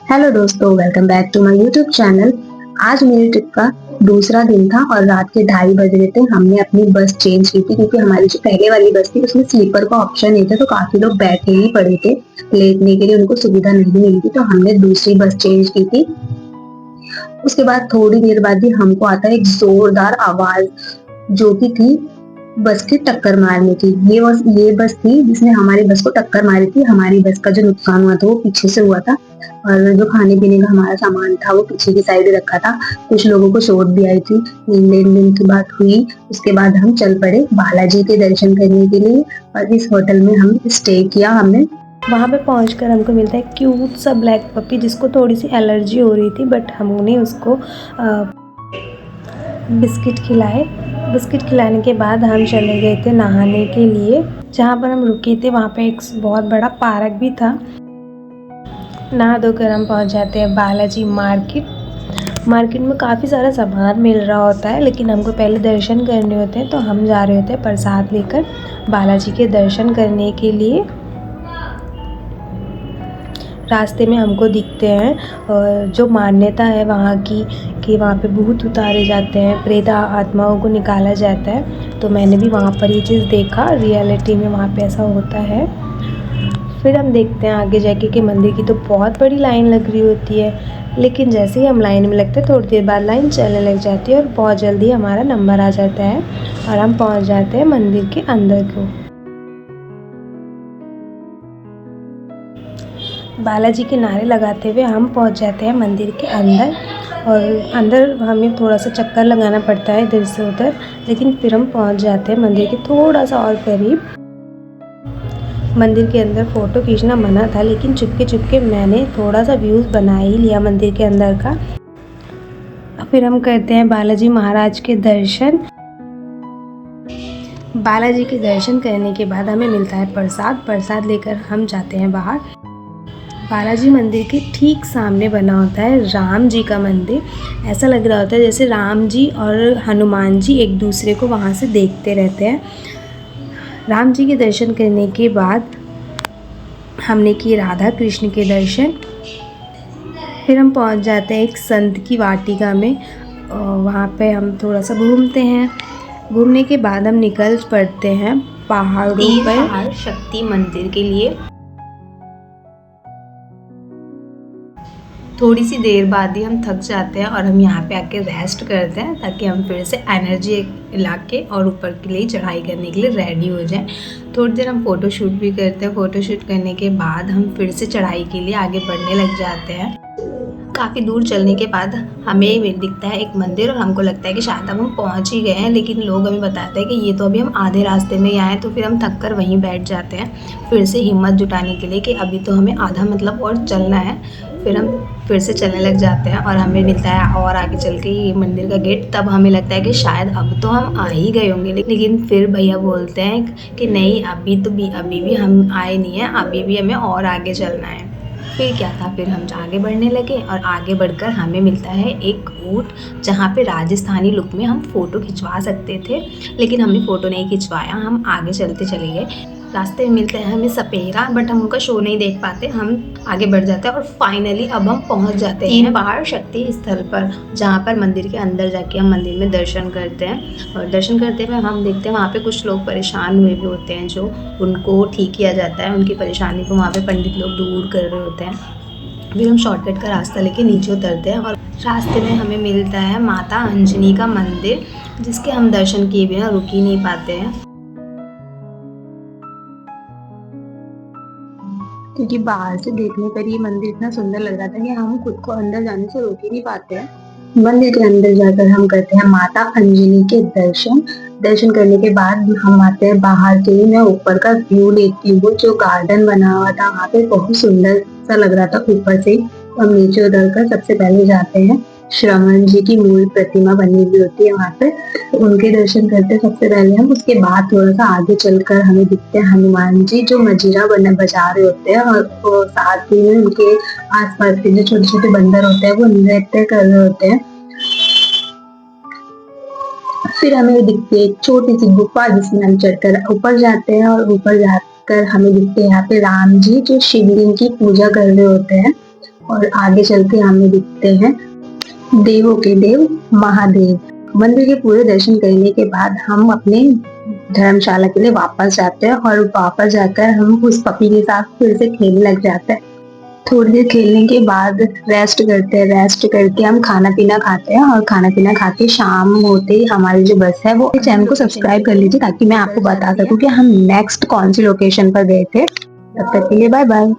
Hello दोस्तों, welcome back to my YouTube channel. आज मेरी ट्रिप का दूसरा दिन था और रात के 2:30 बज रहे थे। हमने अपनी बस चेंज की थी क्योंकि हमारी जो पहले वाली बस थी उसमें स्लीपर का ऑप्शन नहीं था, तो काफी लोग बैठे ही पड़े थे। लेटने के लिए उनको सुविधा नहीं मिली थी, तो हमने दूसरी बस चेंज की थी। उसके बाद थोड़ी देर बाद ही हमको आता एक जोरदार आवाज, जो कि थी बस की टक्कर मारने की। ये बस थी जिसने हमारी बस को टक्कर मारी थी। हमारी बस का जो नुकसान हुआ था वो पीछे से हुआ था, और जो खाने पीने का हमारा सामान था वो पीछे की साइड रखा था। कुछ लोगों को चोट भी आई थी। 3 दिन की बात हुई। उसके बाद हम चल पड़े बालाजी के दर्शन करने के लिए, और इस होटल में हम स्टे किया। हमने वहाँ पे पहुँचकर हमको मिलता है क्यूट सा ब्लैक पपी, जिसको थोड़ी सी एलर्जी हो रही थी, बट हमने उसको बिस्किट खिलाए। बिस्किट खिलाने के बाद हम चले गए थे नहाने के लिए। जहाँ पर हम रुके थे वहाँ पे एक बहुत बड़ा पार्क भी था। नहा धोकर हम पहुँच जाते हैं बालाजी मार्केट। मार्केट में काफ़ी सारा सामान मिल रहा होता है, लेकिन हमको पहले दर्शन करने होते हैं, तो हम जा रहे होते हैं प्रसाद लेकर बालाजी के दर्शन करने के लिए। रास्ते में हमको दिखते हैं जो मान्यता है वहाँ की, कि वहाँ पे भूत उतारे जाते हैं, प्रेत आत्माओं को निकाला जाता है। तो मैंने भी वहाँ पर ये चीज़ देखा, रियलिटी में वहाँ पे ऐसा होता है। फिर हम देखते हैं आगे जाके कि मंदिर की तो बहुत बड़ी लाइन लग रही होती है, लेकिन जैसे ही हम लाइन में लगते हैं थोड़ी देर बाद लाइन चलने लग जाती है और बहुत जल्दी हमारा नंबर आ जाता है और हम पहुँच जाते हैं मंदिर के अंदर को। बालाजी के नारे लगाते हुए हम पहुंच जाते हैं मंदिर के अंदर, और अंदर हमें थोड़ा सा चक्कर लगाना पड़ता है इधर से उधर, लेकिन फिर हम पहुंच जाते हैं मंदिर के थोड़ा सा और करीब। मंदिर के अंदर फ़ोटो खींचना मना था, लेकिन चुपके चुपके मैंने थोड़ा सा व्यूज़ बना ही लिया मंदिर के अंदर का। फिर हम करते हैं बालाजी महाराज के दर्शन। बालाजी के दर्शन करने के बाद हमें मिलता है प्रसाद। प्रसाद लेकर हम जाते हैं बाहर। बालाजी मंदिर के ठीक सामने बना होता है राम जी का मंदिर। ऐसा लग रहा होता है जैसे राम जी और हनुमान जी एक दूसरे को वहाँ से देखते रहते हैं। राम जी के दर्शन करने के बाद हमने किए राधा कृष्ण के दर्शन। फिर हम पहुँच जाते हैं एक संत की वाटिका में, वहाँ पे हम थोड़ा सा घूमते हैं। घूमने के बाद हम निकल पड़ते हैं पहाड़ों पर शक्ति मंदिर के लिए। थोड़ी सी देर बाद ही हम थक जाते हैं और हम यहाँ पे आके रेस्ट करते हैं, ताकि हम फिर से एनर्जी ला के और ऊपर के लिए चढ़ाई करने के लिए रेडी हो जाएं। थोड़ी देर हम फ़ोटो शूट भी करते हैं। फ़ोटो शूट करने के बाद हम फिर से चढ़ाई के लिए आगे बढ़ने लग जाते हैं। काफ़ी दूर चलने के बाद हमें दिखता है एक मंदिर, और हमको लगता है कि शायद अब हम पहुँच ही गए हैं, लेकिन लोग हमें बताते हैं कि ये तो अभी हम आधे रास्ते में ही आए हैं। तो फिर हम थक कर वहीं बैठ जाते हैं, फिर से हिम्मत जुटाने के लिए कि अभी तो हमें आधा मतलब और चलना है। फिर हम फिर से चलने लग जाते हैं और हमें मिलता है और आगे चल के ये मंदिर का गेट। तब हमें लगता है कि शायद अब तो हम आ ही गए होंगे, लेकिन फिर भैया बोलते हैं कि नहीं, अभी भी हम आए नहीं हैं, अभी भी हमें और आगे चलना है। फिर क्या था, फिर हम आगे बढ़ने लगे और आगे बढ़कर हमें मिलता है एक ऊँट, जहाँ पे राजस्थानी लुक में हम फ़ोटो खिंचवा सकते थे, लेकिन हमने फ़ोटो नहीं खिंचवाया। हम आगे चलते चले गए। रास्ते में मिलते हैं हमें सपेरा, बट हम उनका शो नहीं देख पाते। हम आगे बढ़ जाते हैं और फाइनली अब हम पहुंच जाते हैं पहाड़ शक्ति स्थल पर, जहां पर मंदिर के अंदर जाके हम मंदिर में दर्शन करते हैं। और दर्शन करते हुए हम देखते हैं वहां पे कुछ लोग परेशान हुए भी होते हैं, जो उनको ठीक किया जाता है। उनकी परेशानी को वहाँ पे पंडित लोग दूर कर रहे होते हैं। फिर हम शॉर्टकट का रास्ता लेके नीचे उतरते हैं और रास्ते में हमें मिलता है माता अंजनी का मंदिर, जिसके हम दर्शन किए बिना रुक ही नहीं पाते हैं, क्योंकि बाहर से देखने पर ये मंदिर इतना सुंदर लग रहा था कि हम खुद को अंदर जाने से रोक ही नहीं पाते हैं। मंदिर के अंदर जाकर हम करते हैं माता अंजनी के दर्शन। दर्शन करने के बाद हम आते हैं बाहर के लिए। मैं ऊपर का व्यू लेती हूँ, जो गार्डन बना हुआ था वहाँ पे बहुत सुंदर सा लग रहा था ऊपर से। हम नीचे उतर कर सबसे पहले जाते हैं श्रवण जी की मूल प्रतिमा बनी हुई होती है वहाँ पे, तो उनके दर्शन करते हैं सबसे पहले हम। उसके बाद थोड़ा सा आगे चलकर हमें दिखते हैं हनुमान जी, जो मजीरा बजा रहे होते हैं, और साथ ही में उनके आसपास के जो छोटे छोटे बंदर होते हैं वो नृत्य कर रहे होते हैं। फिर हमें दिखती है एक छोटी सी गुफा, जिसमें हम चढ़कर ऊपर जाते हैं, और ऊपर जाकर हमें दिखते हैं यहाँ पे राम जी, जो शिवलिंग की पूजा कर रहे होते हैं। और आगे चलते हमें दिखते हैं देवों के देव महादेव। मंदिर के पूरे दर्शन करने के बाद हम अपने धर्मशाला के लिए वापस जाते हैं और वापस जाकर हम उस पपी के साथ फिर से खेलने लग जाते हैं। थोड़ी देर खेलने के बाद रेस्ट करते हैं, रेस्ट करके हम खाना पीना खाते हैं और खाना पीना खा के शाम होते ही हमारी जो बस है वो चैनल को सब्सक्राइब कर लीजिए ताकि मैं आपको बता सकूं कि हम नेक्स्ट कौन सी लोकेशन पर गए थे। तब तक के लिए बाय बाय।